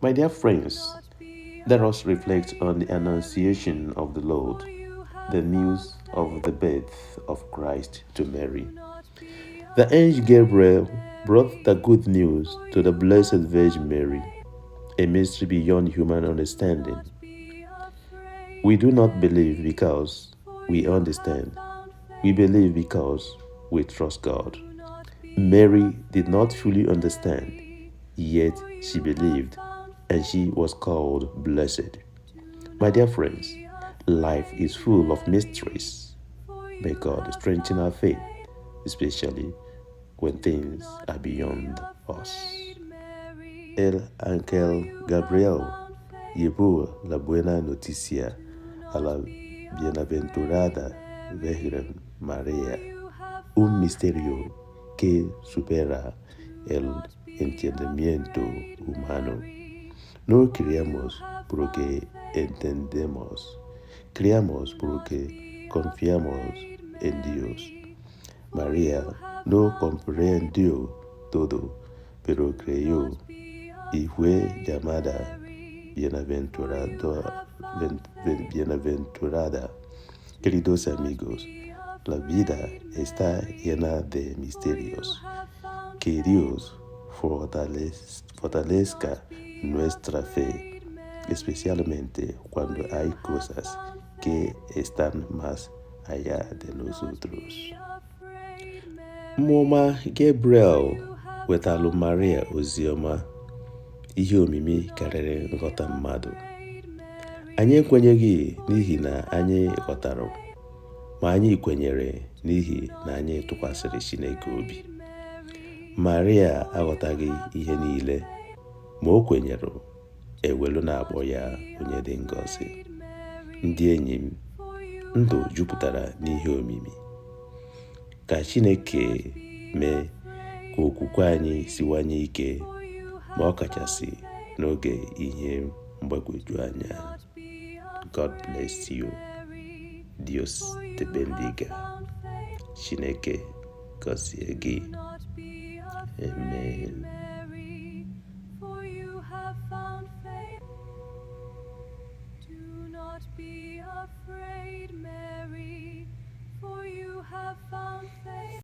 My dear friends, let us reflect on the Annunciation of the Lord, the news of the birth of Christ to Mary. The angel Gabriel brought the good news to the Blessed Virgin Mary, a mystery beyond human understanding. We do not believe because we understand. We believe because we trust God. Mary did not fully understand, yet she believed, and she was called blessed. My dear friends, life is full of mysteries. May God strengthen our faith, especially when things are beyond us. El ángel Gabriel llevó la buena noticia a la bienaventurada Virgen María, un misterio que supera el entendimiento humano. No creamos porque entendemos, creamos porque confiamos en Dios. María no comprendió todo, pero creyó y fue llamada bienaventurada. Queridos amigos, la vida está llena de misterios. Que Dios fortalezca nuestra fe, especialmente cuando hay cosas que están más allá de nosotros. Mmụọma Gabriel wetalụ Maria oziọma, ihe omimi karịrị nghọta mmadụ. Anyị ekwenyeghị n'ihi na anyị ghọtara, ma anyị kwenyere n'ihi na anyị tụkwasịrị Chineke obi. Maria aghọtaghị ihe niile, ma o kwenyere, ewelu na-akpọ ya onye dị ngọzi. Ndị enyi m, ndụ jupụtara n'ihe omimi. Ka Chineke mee ka okwukwe anyị siwanye ike, ma ọ kachasị n'oge ihe mgbagwoju anya. God bless you. Dios te bendiga. Chineke gọzie gị. Amen.